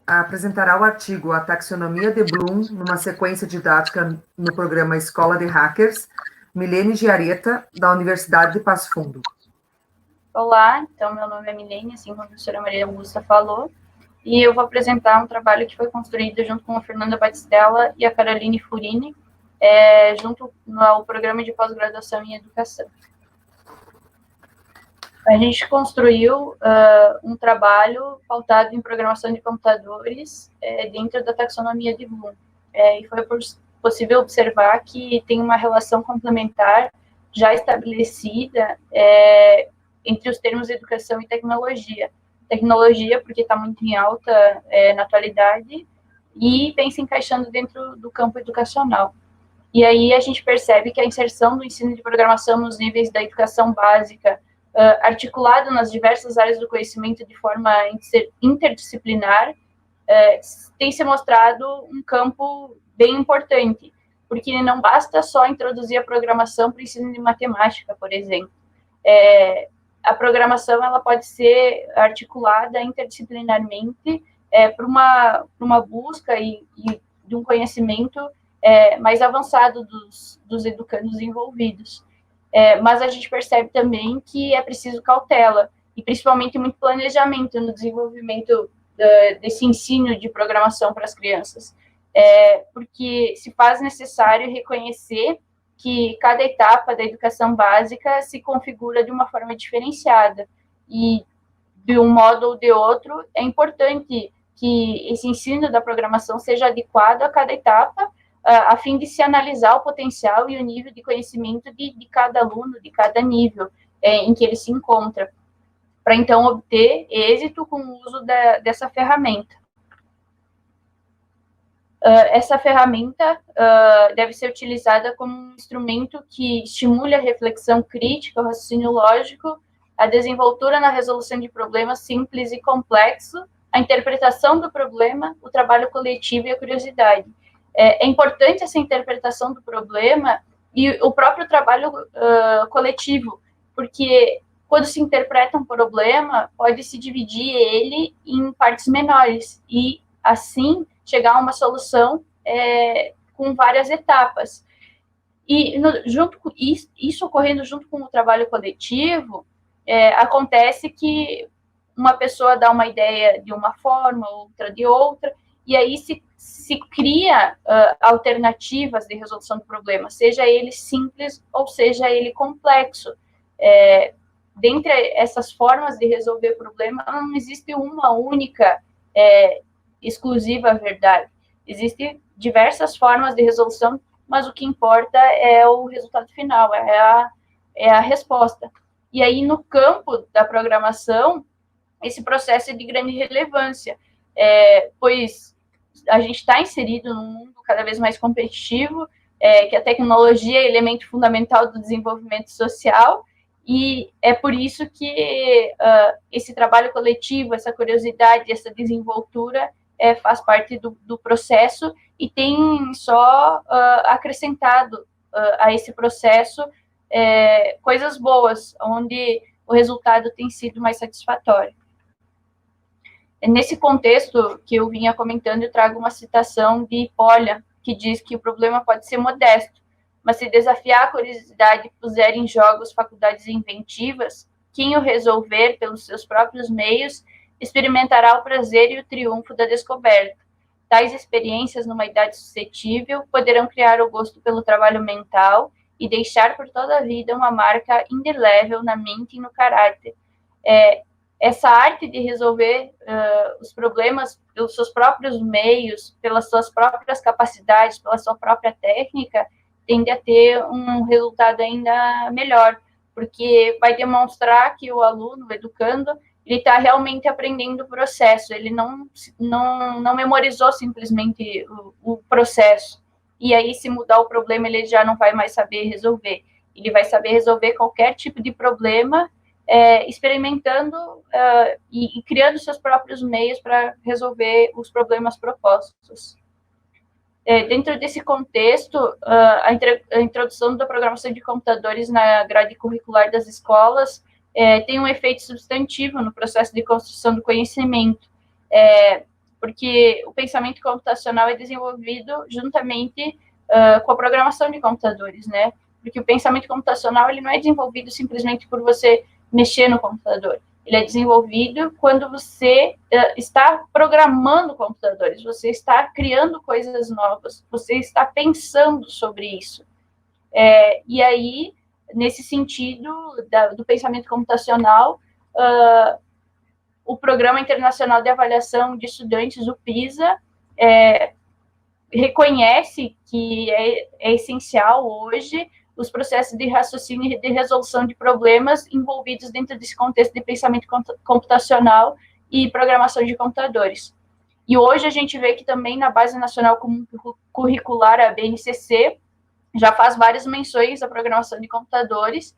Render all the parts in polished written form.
apresentará o artigo A Taxonomia de Bloom numa sequência didática no programa Escola de Hackers, Milene Giareta, da Universidade de Passo Fundo. Olá, então meu nome é Milene, assim como a professora Maria Augusta falou, e eu vou apresentar um trabalho que foi construído junto com a Fernanda Batistella e a Caroline Furini, junto ao programa de pós-graduação em educação. A gente construiu um trabalho pautado em programação de computadores dentro da taxonomia de Bloom. E foi possível observar que tem uma relação complementar já estabelecida entre os termos educação e tecnologia. Tecnologia, porque está muito em alta na atualidade, e vem se encaixando dentro do campo educacional. E aí a gente percebe que a inserção do ensino de programação nos níveis da educação básica, articulado nas diversas áreas do conhecimento de forma interdisciplinar, tem se mostrado um campo bem importante, porque não basta só introduzir a programação para o ensino de matemática, por exemplo. A programação ela pode ser articulada interdisciplinarmente para uma busca e de um conhecimento mais avançado dos educandos envolvidos. Mas a gente percebe também que é preciso cautela, e principalmente muito planejamento no desenvolvimento desse ensino de programação para as crianças, porque se faz necessário reconhecer que cada etapa da educação básica se configura de uma forma diferenciada, e de um modo ou de outro é importante que esse ensino da programação seja adequado a cada etapa, a fim de se analisar o potencial e o nível de conhecimento de cada aluno, de cada nível em que ele se encontra, para então obter êxito com o uso dessa ferramenta. Essa ferramenta deve ser utilizada como um instrumento que estimule a reflexão crítica, o raciocínio lógico, a desenvoltura na resolução de problemas simples e complexos, a interpretação do problema, o trabalho coletivo e a curiosidade. É importante essa interpretação do problema e o próprio trabalho coletivo, porque quando se interpreta um problema, pode-se dividir ele em partes menores e, assim, chegar a uma solução com várias etapas. E junto com isso ocorrendo junto com o trabalho coletivo, acontece que uma pessoa dá uma ideia de uma forma, outra de outra, e aí se cria alternativas de resolução do problema, seja ele simples ou seja ele complexo. Dentre essas formas de resolver o problema, não existe uma única exclusiva verdade. Existem diversas formas de resolução, mas o que importa é o resultado final, é a resposta. E aí, no campo da programação, esse processo é de grande relevância, pois a gente está inserido num mundo cada vez mais competitivo, que a tecnologia é elemento fundamental do desenvolvimento social, e é por isso que esse trabalho coletivo, essa curiosidade, essa desenvoltura faz parte do processo e tem só acrescentado a esse processo coisas boas, onde o resultado tem sido mais satisfatório. Nesse contexto que eu vinha comentando, eu trago uma citação de Polya, que diz que o problema pode ser modesto, mas se desafiar a curiosidade e puser em jogo as faculdades inventivas, quem o resolver pelos seus próprios meios experimentará o prazer e o triunfo da descoberta. Tais experiências, numa idade suscetível, poderão criar o gosto pelo trabalho mental e deixar por toda a vida uma marca indelével na mente e no caráter. Essa arte de resolver os problemas pelos seus próprios meios, pelas suas próprias capacidades, pela sua própria técnica, tende a ter um resultado ainda melhor, porque vai demonstrar que o aluno, o educando, ele está realmente aprendendo o processo, ele não memorizou simplesmente o processo. E aí, se mudar o problema, ele já não vai mais saber resolver. Ele vai saber resolver qualquer tipo de problema, experimentando e criando seus próprios meios para resolver os problemas propostos. Dentro desse contexto, a introdução da programação de computadores na grade curricular das escolas tem um efeito substantivo no processo de construção do conhecimento, porque o pensamento computacional é desenvolvido juntamente com a programação de computadores, né? Porque o pensamento computacional ele não é desenvolvido simplesmente por você mexer no computador. Ele é desenvolvido quando você está programando computadores, você está criando coisas novas, você está pensando sobre isso. E aí, nesse sentido do pensamento computacional, o Programa Internacional de Avaliação de Estudantes, o PISA, reconhece que é essencial hoje os processos de raciocínio e de resolução de problemas envolvidos dentro desse contexto de pensamento computacional e programação de computadores. E hoje a gente vê que também na Base Nacional Comum Curricular, a BNCC, já faz várias menções à programação de computadores,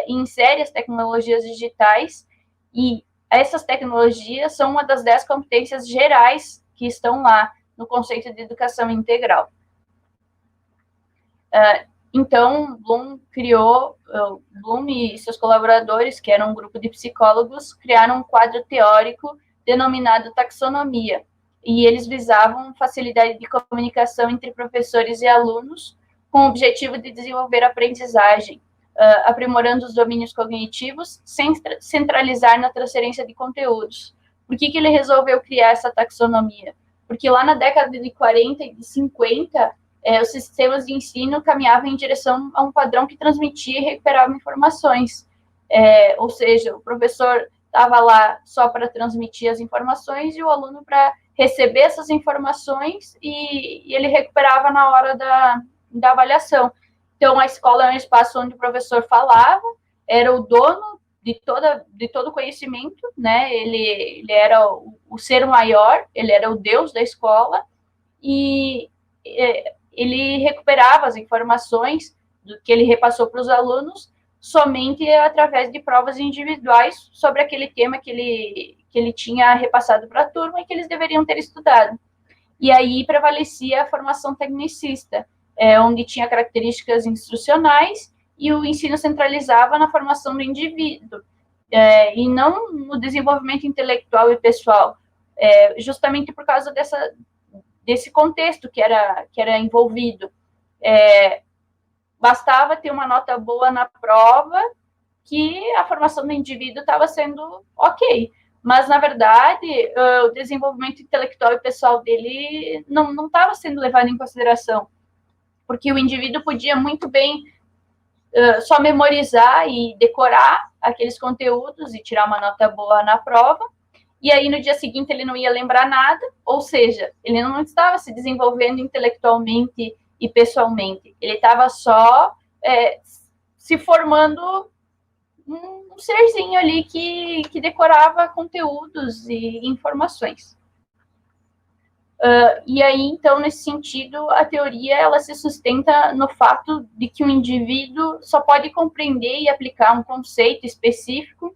insere as tecnologias digitais, e essas tecnologias são uma das 10 competências gerais que estão lá no conceito de educação integral. Então, Bloom e seus colaboradores, que eram um grupo de psicólogos, criaram um quadro teórico denominado taxonomia, e eles visavam facilidade de comunicação entre professores e alunos, com o objetivo de desenvolver a aprendizagem, aprimorando os domínios cognitivos, sem centralizar na transferência de conteúdos. Por que ele resolveu criar essa taxonomia? Porque lá na década de 40 e de 50, os sistemas de ensino caminhavam em direção a um padrão que transmitia e recuperava informações. Ou seja, o professor estava lá só para transmitir as informações e o aluno para receber essas informações e ele recuperava na hora da avaliação. Então, a escola é um espaço onde o professor falava, era o dono de todo o conhecimento, né? Ele era o ser maior, ele era o Deus da escola, e ele recuperava as informações do que ele repassou para os alunos somente através de provas individuais sobre aquele tema que ele tinha repassado para a turma e que eles deveriam ter estudado. E aí prevalecia a formação tecnicista, onde tinha características instrucionais e o ensino centralizava na formação do indivíduo, e não no desenvolvimento intelectual e pessoal, justamente por causa desse contexto que era envolvido. Bastava ter uma nota boa na prova que a formação do indivíduo estava sendo ok, mas, na verdade, o desenvolvimento intelectual e pessoal dele não estava sendo levado em consideração, porque o indivíduo podia muito bem só memorizar e decorar aqueles conteúdos e tirar uma nota boa na prova, e aí no dia seguinte ele não ia lembrar nada, ou seja, ele não estava se desenvolvendo intelectualmente e pessoalmente, ele estava só se formando um serzinho ali que decorava conteúdos e informações. E aí, então, nesse sentido, a teoria ela se sustenta no fato de que o indivíduo só pode compreender e aplicar um conceito específico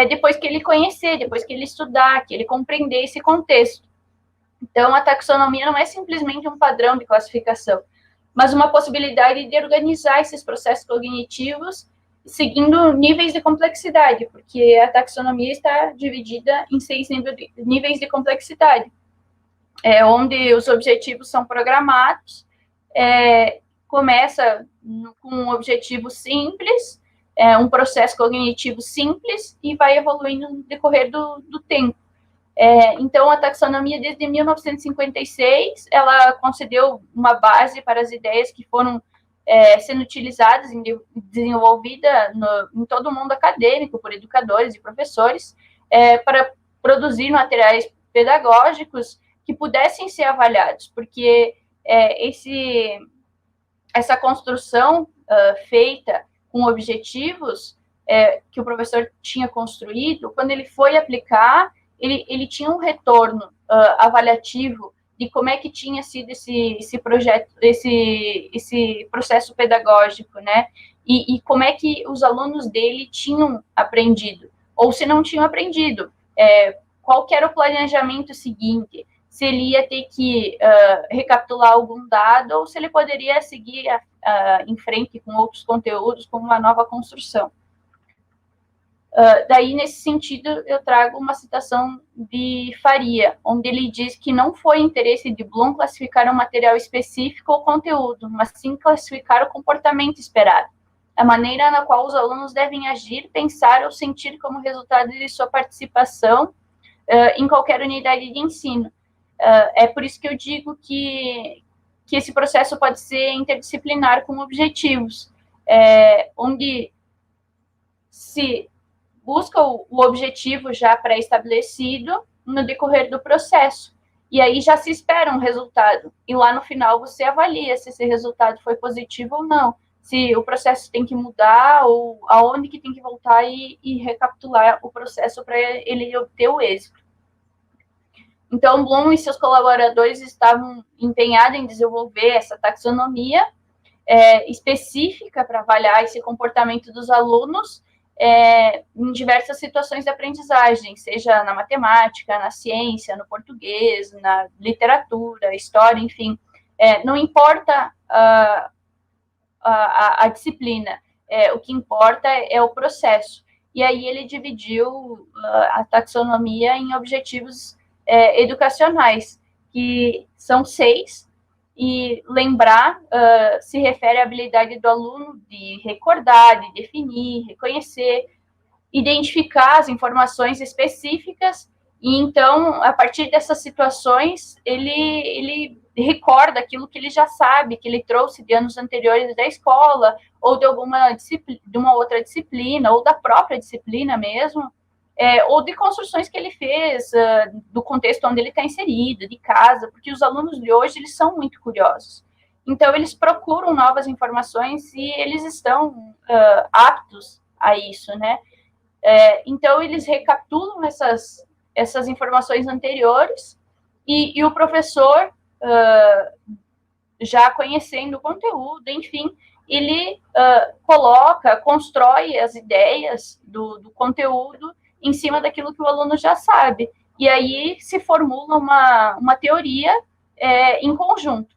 depois que ele conhecer, depois que ele estudar, que ele compreender esse contexto. Então, a taxonomia não é simplesmente um padrão de classificação, mas uma possibilidade de organizar esses processos cognitivos seguindo níveis de complexidade, porque a taxonomia está dividida em 6 níveis de complexidade, onde os objetivos são programados, começa com um objetivo simples, um processo cognitivo simples, e vai evoluindo no decorrer do tempo. Então, a taxonomia, desde 1956, ela concedeu uma base para as ideias que foram sendo utilizadas e desenvolvidas em todo o mundo acadêmico, por educadores e professores, para produzir materiais pedagógicos que pudessem ser avaliados, porque essa construção feita com objetivos que o professor tinha construído, quando ele foi aplicar, ele tinha um retorno avaliativo de como é que tinha sido esse projeto, esse processo pedagógico, né? E como é que os alunos dele tinham aprendido, ou se não tinham aprendido, qual que era o planejamento seguinte, se ele ia ter que recapitular algum dado, ou se ele poderia seguir em frente com outros conteúdos, com uma nova construção. Daí, nesse sentido, eu trago uma citação de Faria, onde ele diz que não foi interesse de Bloom classificar um material específico ou conteúdo, mas sim classificar o comportamento esperado, a maneira na qual os alunos devem agir, pensar ou sentir como resultado de sua participação em qualquer unidade de ensino. É por isso que eu digo que esse processo pode ser interdisciplinar com objetivos, onde se busca o objetivo já pré-estabelecido no decorrer do processo. E aí já se espera um resultado. E lá no final você avalia se esse resultado foi positivo ou não. Se o processo tem que mudar ou aonde que tem que voltar e recapitular o processo para ele obter o êxito. Então, Bloom e seus colaboradores estavam empenhados em desenvolver essa taxonomia específica para avaliar esse comportamento dos alunos em diversas situações de aprendizagem, seja na matemática, na ciência, no português, na literatura, história, enfim. Não importa a disciplina, o que importa é o processo. E aí ele dividiu a taxonomia em objetivos educacionais, que são 6, e lembrar se refere à habilidade do aluno de recordar, de definir, reconhecer, identificar as informações específicas, e então, a partir dessas situações, ele recorda aquilo que ele já sabe, que ele trouxe de anos anteriores da escola, ou de de uma outra disciplina, ou da própria disciplina mesmo, ou de construções que ele fez, do contexto onde ele está inserido, de casa, porque os alunos de hoje, eles são muito curiosos. Então, eles procuram novas informações e eles estão aptos a isso, né? Então, eles recapitulam essas informações anteriores e o professor, já conhecendo o conteúdo, enfim, ele constrói as ideias do conteúdo em cima daquilo que o aluno já sabe. E aí se formula uma teoria em conjunto.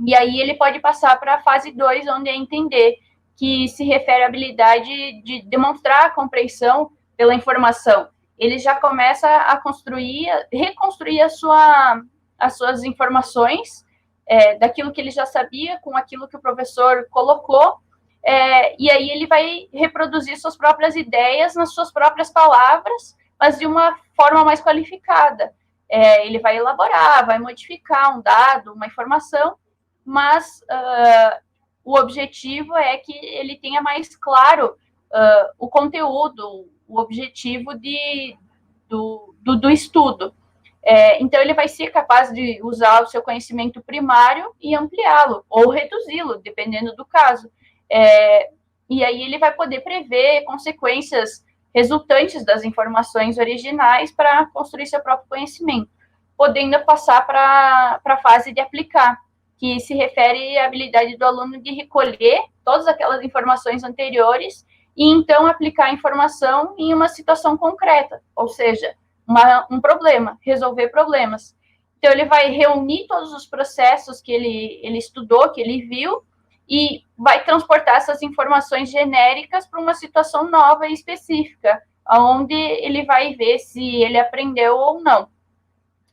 E aí ele pode passar para a fase 2, onde é entender, que se refere à habilidade de demonstrar a compreensão pela informação. Ele já começa a reconstruir as suas informações, daquilo que ele já sabia, com aquilo que o professor colocou, e aí ele vai reproduzir suas próprias ideias nas suas próprias palavras, mas de uma forma mais qualificada. Ele vai elaborar, vai modificar um dado, uma informação, mas o objetivo é que ele tenha mais claro o conteúdo, o objetivo do estudo. Então, ele vai ser capaz de usar o seu conhecimento primário e ampliá-lo, ou reduzi-lo, dependendo do caso. E aí ele vai poder prever consequências resultantes das informações originais para construir seu próprio conhecimento, podendo passar para a fase de aplicar, que se refere à habilidade do aluno de recolher todas aquelas informações anteriores e então aplicar a informação em uma situação concreta, ou seja, um problema, resolver problemas. Então, ele vai reunir todos os processos que ele estudou, que ele viu, e vai transportar essas informações genéricas para uma situação nova e específica, onde ele vai ver se ele aprendeu ou não.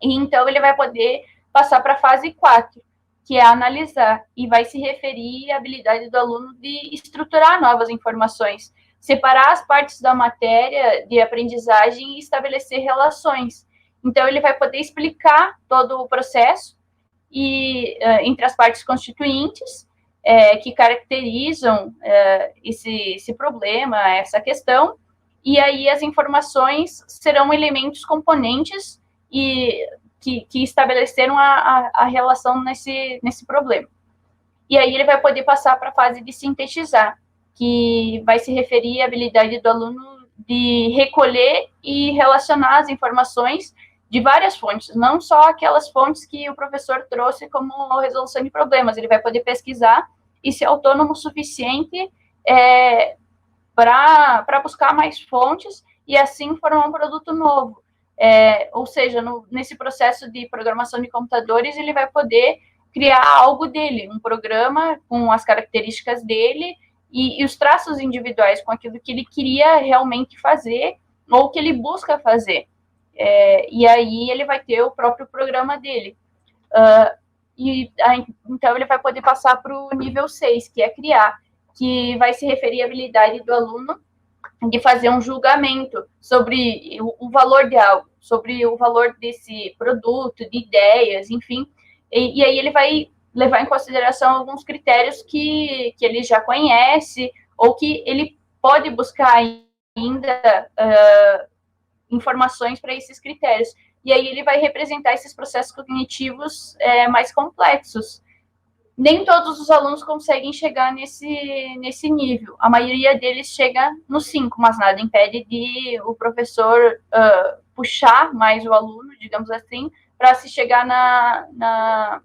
E então, ele vai poder passar para a fase 4, que é analisar, e vai se referir à habilidade do aluno de estruturar novas informações, separar as partes da matéria de aprendizagem e estabelecer relações. Então, ele vai poder explicar todo o processo entre as partes constituintes que caracterizam esse problema, essa questão, e aí as informações serão elementos componentes que estabeleceram a relação nesse problema. E aí ele vai poder passar para a fase de sintetizar, que vai se referir à habilidade do aluno de recolher e relacionar as informações de várias fontes, não só aquelas fontes que o professor trouxe como resolução de problemas. Ele vai poder pesquisar e ser autônomo o suficiente para buscar mais fontes e assim formar um produto novo. Ou seja, nesse processo de programação de computadores, ele vai poder criar algo dele, um programa com as características dele, e os traços individuais com aquilo que ele queria realmente fazer ou que ele busca fazer. E aí ele vai ter o próprio programa dele. Então ele vai poder passar para o nível 6, que é criar, que vai se referir à habilidade do aluno de fazer um julgamento sobre o valor de algo, sobre o valor desse produto, de ideias, enfim. E aí ele vai levar em consideração alguns critérios que ele já conhece ou que ele pode buscar ainda informações para esses critérios. E aí ele vai representar esses processos cognitivos mais complexos. Nem todos os alunos conseguem chegar nesse nível. A maioria deles chega no 5, mas nada impede de o professor puxar mais o aluno, digamos assim, para se chegar na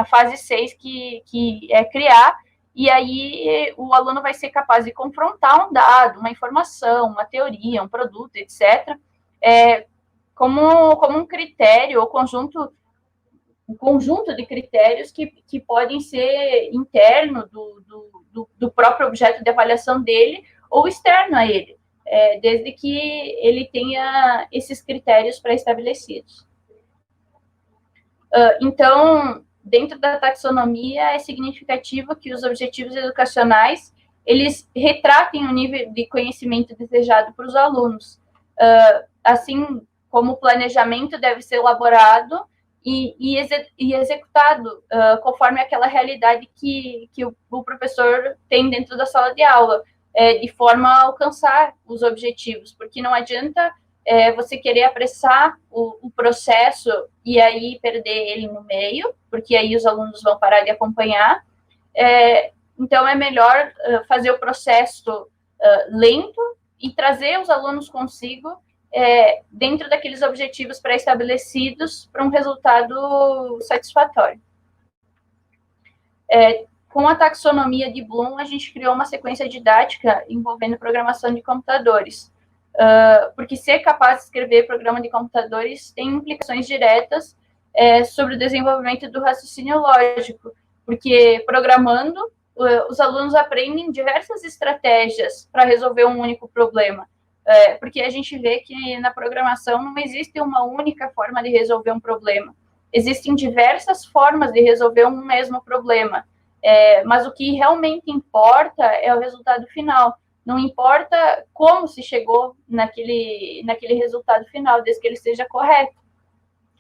fase 6, que é criar, e aí o aluno vai ser capaz de confrontar um dado, uma informação, uma teoria, um produto, etc., como um critério ou um conjunto de critérios que podem ser interno do próprio objeto de avaliação dele ou externo a ele, desde que ele tenha esses critérios pré-estabelecidos. Então, dentro da taxonomia, é significativo que os objetivos educacionais eles retratem o nível de conhecimento desejado por os alunos, assim como o planejamento deve ser elaborado e executado conforme aquela realidade que o professor tem dentro da sala de aula, de forma a alcançar os objetivos, porque não adianta você querer apressar o processo e aí perder ele no meio, porque aí os alunos vão parar de acompanhar. Então, é melhor fazer o processo lento e trazer os alunos consigo dentro daqueles objetivos pré-estabelecidos para um resultado satisfatório. Com a taxonomia de Bloom, a gente criou uma sequência didática envolvendo programação de computadores, porque ser capaz de escrever programa de computadores tem implicações diretas sobre o desenvolvimento do raciocínio lógico, porque programando, os alunos aprendem diversas estratégias para resolver um único problema, porque a gente vê que na programação não existe uma única forma de resolver um problema, existem diversas formas de resolver um mesmo problema, mas o que realmente importa é o resultado final. Não importa como se chegou naquele resultado final, desde que ele seja correto.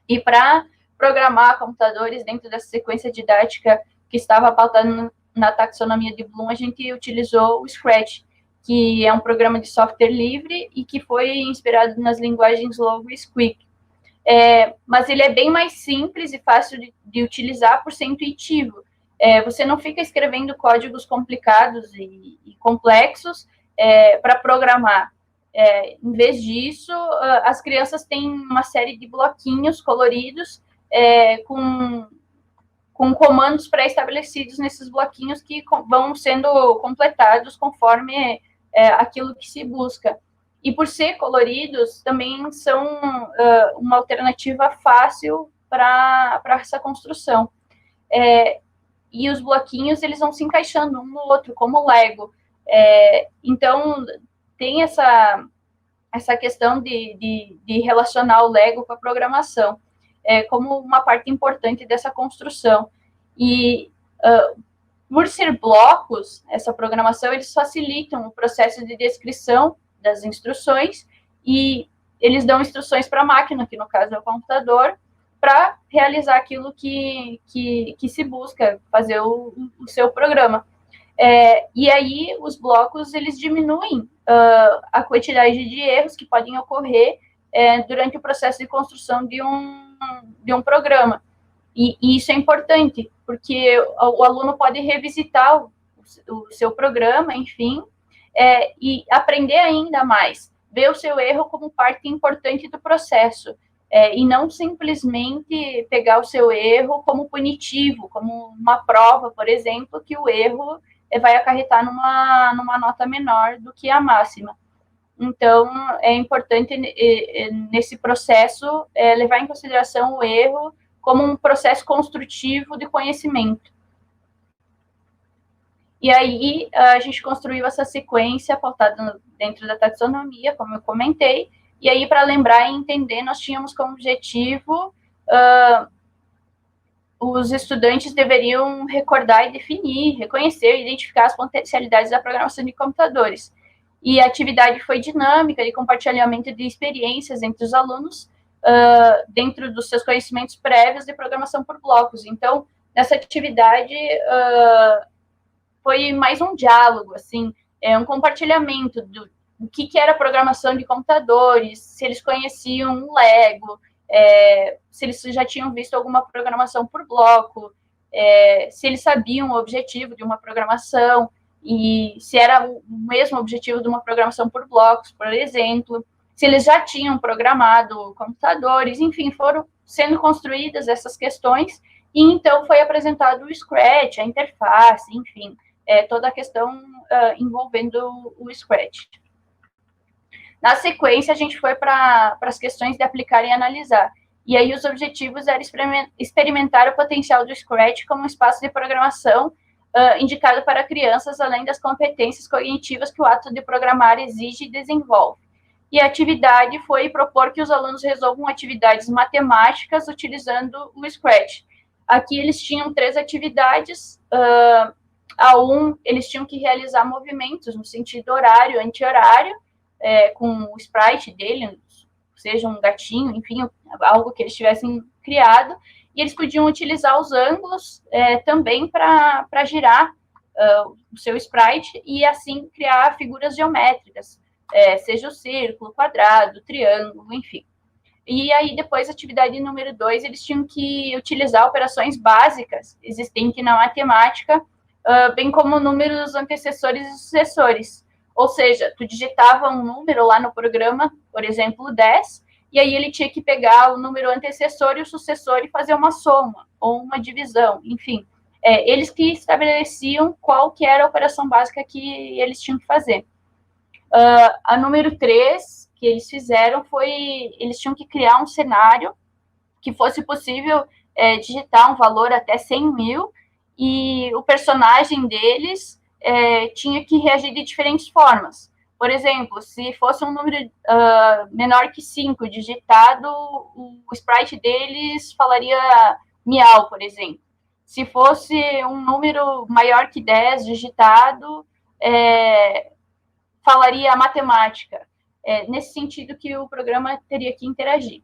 E para programar computadores dentro dessa sequência didática que estava pautada na taxonomia de Bloom, a gente utilizou o Scratch, que é um programa de software livre e que foi inspirado nas linguagens Logo e Squeak. Mas ele é bem mais simples e fácil de utilizar por ser intuitivo. Você não fica escrevendo códigos complicados e complexos para programar. Em vez disso, as crianças têm uma série de bloquinhos coloridos com comandos pré-estabelecidos nesses bloquinhos que vão sendo completados conforme aquilo que se busca. E por ser coloridos, também são uma alternativa fácil para essa construção. E os bloquinhos, eles vão se encaixando um no outro, como Lego. Então, tem essa questão de relacionar o Lego com a programação, como uma parte importante dessa construção. E, por ser blocos, essa programação, eles facilitam o processo de descrição das instruções e eles dão instruções para a máquina, que no caso é o computador, para realizar aquilo que se busca, fazer o seu programa. E aí, os blocos, eles diminuem a quantidade de erros que podem ocorrer durante o processo de construção de um programa. E isso é importante, porque o aluno pode revisitar o seu programa, enfim, e aprender ainda mais, ver o seu erro como parte importante do processo, e não simplesmente pegar o seu erro como punitivo, como uma prova, por exemplo, que o erro vai acarretar numa nota menor do que a máxima. Então, é importante, nesse processo, levar em consideração o erro como um processo construtivo de conhecimento. E aí a gente construiu essa sequência pautada dentro da taxonomia, como eu comentei, e aí para lembrar e entender, nós tínhamos como objetivo os estudantes deveriam recordar e definir, reconhecer e identificar as potencialidades da programação de computadores. E a atividade foi dinâmica, de compartilhamento de experiências entre os alunos, dentro dos seus conhecimentos prévios de programação por blocos. Então, nessa atividade, foi mais um diálogo, assim, um compartilhamento do que era programação de computadores, se eles conheciam o Lego, se eles já tinham visto alguma programação por bloco, se eles sabiam o objetivo de uma programação, e se era o mesmo objetivo de uma programação por blocos, por exemplo, se eles já tinham programado computadores, enfim, foram sendo construídas essas questões, e então foi apresentado o Scratch, a interface, enfim, toda a questão envolvendo o Scratch. Na sequência, a gente foi para as questões de aplicar e analisar. E aí os objetivos eram experimentar o potencial do Scratch como um espaço de programação indicado para crianças, além das competências cognitivas que o ato de programar exige e desenvolve. E a atividade foi propor que os alunos resolvam atividades matemáticas utilizando o Scratch. Aqui eles tinham 3 atividades. Eles tinham que realizar movimentos no sentido horário, anti-horário, com o sprite dele, seja um gatinho, enfim, algo que eles tivessem criado, e eles podiam utilizar os ângulos também para girar o seu sprite e assim criar figuras geométricas, seja o círculo, quadrado, triângulo, enfim. E aí, depois, atividade número 2, eles tinham que utilizar operações básicas existentes na matemática, bem como números antecessores e sucessores. Ou seja, tu digitava um número lá no programa, por exemplo, 10, e aí ele tinha que pegar o número antecessor e o sucessor e fazer uma soma, ou uma divisão, enfim. Eles que estabeleciam qual que era a operação básica que eles tinham que fazer. A número 3, que eles fizeram, eles tinham que criar um cenário que fosse possível digitar um valor até 100 mil, e o personagem deles tinha que reagir de diferentes formas. Por exemplo, se fosse um número menor que 5 digitado, o sprite deles falaria miau, por exemplo. Se fosse um número maior que 10 digitado, falaria matemática. Nesse sentido que o programa teria que interagir.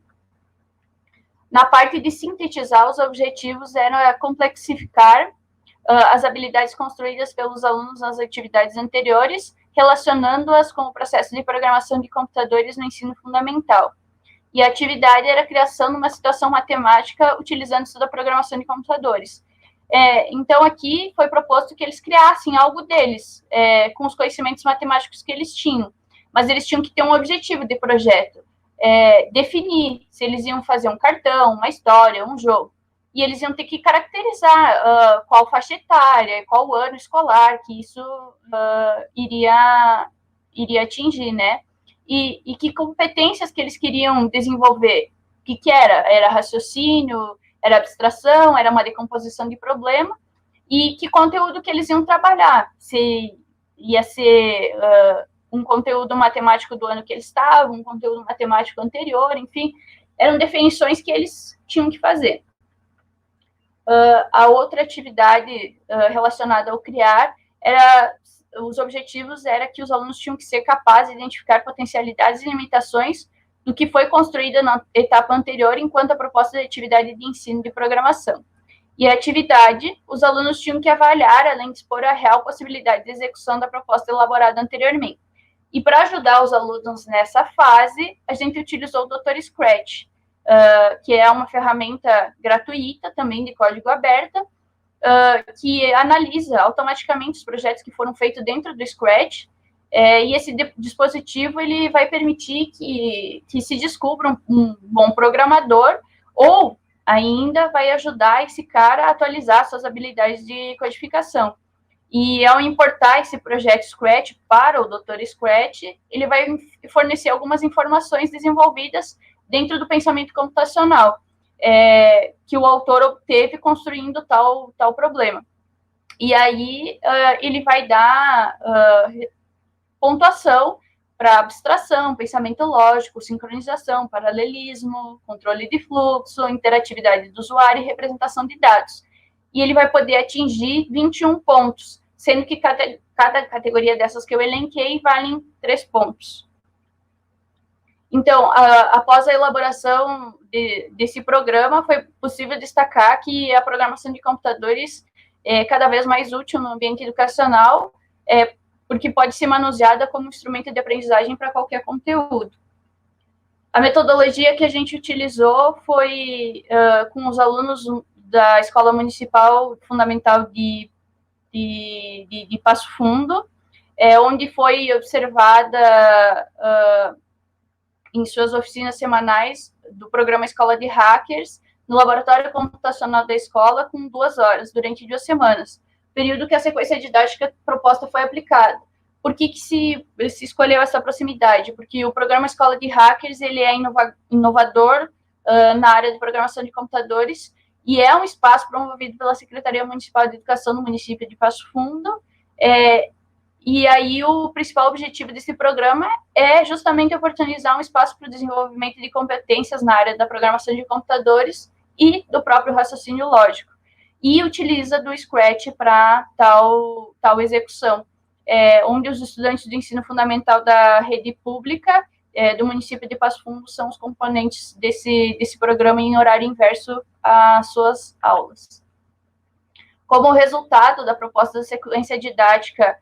Na parte de sintetizar, os objetivos eram complexificar as habilidades construídas pelos alunos nas atividades anteriores, relacionando-as com o processo de programação de computadores no ensino fundamental. E a atividade era a criação de uma situação matemática utilizando-se da programação de computadores. Então, aqui foi proposto que eles criassem algo deles, com os conhecimentos matemáticos que eles tinham, mas eles tinham que ter um objetivo de projeto, definir se eles iam fazer um cartão, uma história, um jogo. E eles iam ter que caracterizar qual faixa etária, qual ano escolar que isso iria atingir, né? E que competências que eles queriam desenvolver. O que era? Era raciocínio, era abstração, era uma decomposição de problema, e que conteúdo que eles iam trabalhar. Se ia ser um conteúdo matemático do ano que eles estavam, um conteúdo matemático anterior, enfim, eram definições que eles tinham que fazer. A outra atividade relacionada ao criar os objetivos era que os alunos tinham que ser capazes de identificar potencialidades e limitações do que foi construído na etapa anterior enquanto a proposta de atividade de ensino de programação. E a atividade, os alunos tinham que avaliar, além de expor a real possibilidade de execução da proposta elaborada anteriormente. E para ajudar os alunos nessa fase, a gente utilizou o Dr. Scratch, que é uma ferramenta gratuita, também de código aberto, que analisa automaticamente os projetos que foram feitos dentro do Scratch, e esse dispositivo ele vai permitir que se descubra um bom programador, ou ainda vai ajudar esse cara a atualizar suas habilidades de codificação. E ao importar esse projeto Scratch para o Dr. Scratch, ele vai fornecer algumas informações desenvolvidas dentro do pensamento computacional, que o autor obteve construindo tal problema. E aí ele vai dar pontuação para abstração, pensamento lógico, sincronização, paralelismo, controle de fluxo, interatividade do usuário e representação de dados. E ele vai poder atingir 21 pontos, sendo que cada categoria dessas que eu elenquei valem 3 pontos. Então, após a elaboração desse programa, foi possível destacar que a programação de computadores é cada vez mais útil no ambiente educacional, porque pode ser manuseada como instrumento de aprendizagem para qualquer conteúdo. A metodologia que a gente utilizou foi com os alunos da Escola Municipal Fundamental de Passo Fundo, onde foi observada em suas oficinas semanais do programa Escola de Hackers, no laboratório computacional da escola, com 2 horas, durante 2 semanas, período que a sequência didática proposta foi aplicada. Por que se escolheu essa proximidade? Porque o programa Escola de Hackers ele é inovador na área de programação de computadores e é um espaço promovido pela Secretaria Municipal de Educação do município de Passo Fundo, e aí o principal objetivo desse programa é justamente oportunizar um espaço para o desenvolvimento de competências na área da programação de computadores e do próprio raciocínio lógico. E utiliza do Scratch para tal execução, onde os estudantes do ensino fundamental da rede pública do município de Passo Fundo são os componentes desse programa em horário inverso às suas aulas. Como resultado da proposta da sequência didática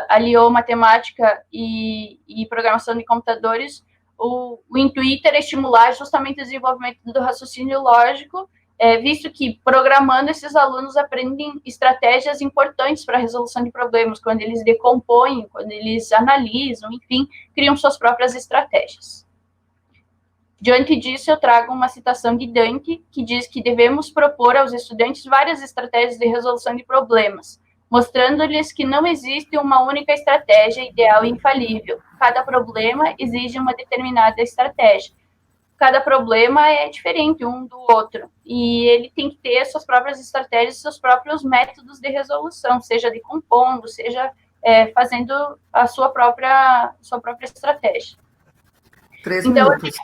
aliou matemática e programação de computadores, o intuito era estimular justamente o desenvolvimento do raciocínio lógico, visto que programando esses alunos aprendem estratégias importantes para a resolução de problemas, quando eles decompõem, quando eles analisam, enfim, criam suas próprias estratégias. Diante disso, eu trago uma citação de Dante, que diz que devemos propor aos estudantes várias estratégias de resolução de problemas, mostrando-lhes que não existe uma única estratégia ideal e infalível. Cada problema exige uma determinada estratégia. Cada problema é diferente um do outro, e ele tem que ter suas próprias estratégias, seus próprios métodos de resolução, seja decompondo, seja fazendo a sua própria estratégia. 3 minutos.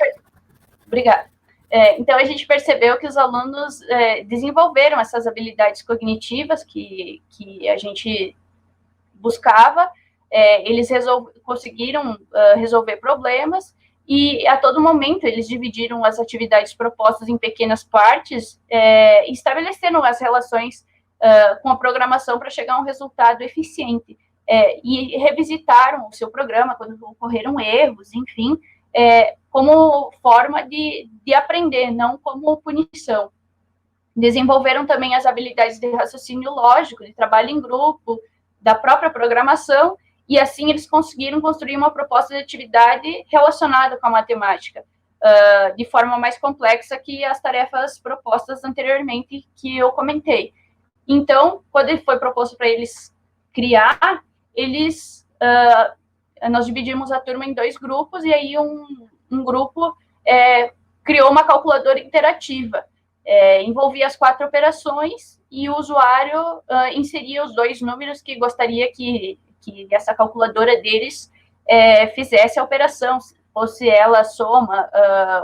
Obrigada. Então, a gente percebeu que os alunos desenvolveram essas habilidades cognitivas que a gente buscava, eles conseguiram resolver problemas, e a todo momento eles dividiram as atividades propostas em pequenas partes e estabeleceram as relações com a programação para chegar a um resultado eficiente. E revisitaram o seu programa quando ocorreram erros, enfim, como forma de aprender, não como punição. Desenvolveram também as habilidades de raciocínio lógico, de trabalho em grupo, da própria programação, e assim eles conseguiram construir uma proposta de atividade relacionada com a matemática, de forma mais complexa que as tarefas propostas anteriormente que eu comentei. Então, quando foi proposto para eles criar, nós dividimos a turma em 2 grupos, e aí um grupo criou uma calculadora interativa, envolvia as 4 operações, e o usuário inseria os 2 números que gostaria que essa calculadora deles fizesse a operação, fosse ela soma,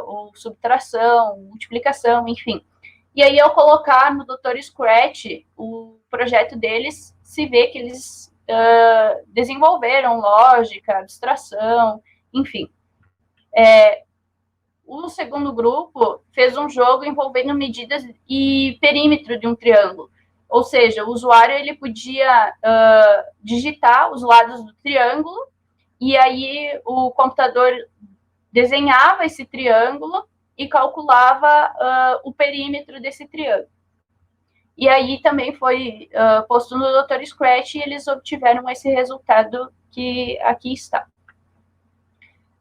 ou subtração, multiplicação, enfim. E aí, ao colocar no Dr. Scratch o projeto deles, se vê que eles desenvolveram lógica, abstração, enfim. O segundo grupo fez um jogo envolvendo medidas e perímetro de um triângulo. Ou seja, o usuário ele podia digitar os lados do triângulo, e aí o computador desenhava esse triângulo e calculava o perímetro desse triângulo. E aí também foi posto no Dr. Scratch, e eles obtiveram esse resultado que aqui está.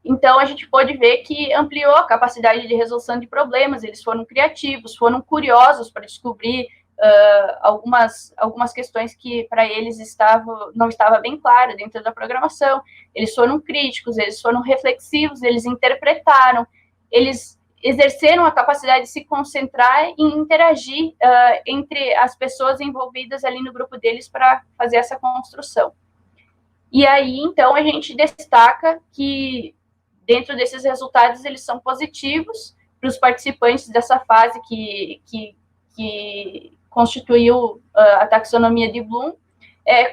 Então, a gente pode ver que ampliou a capacidade de resolução de problemas, eles foram criativos, foram curiosos para descobrir algumas questões que para eles não estava bem clara dentro da programação, eles foram críticos, eles foram reflexivos, eles interpretaram, eles exerceram a capacidade de se concentrar e interagir entre as pessoas envolvidas ali no grupo deles para fazer essa construção. E aí, então, a gente destaca que, dentro desses resultados, eles são positivos para os participantes dessa fase que constituiu a taxonomia de Bloom,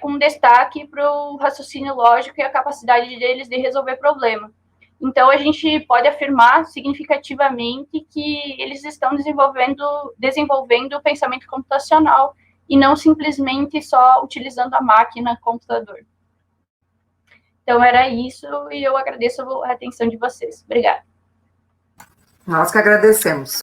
com destaque para o raciocínio lógico e a capacidade deles de resolver problema. Então, a gente pode afirmar significativamente que eles estão desenvolvendo o pensamento computacional e não simplesmente só utilizando a máquina, computador. Então, era isso, e eu agradeço a atenção de vocês. Obrigada. Nós que agradecemos.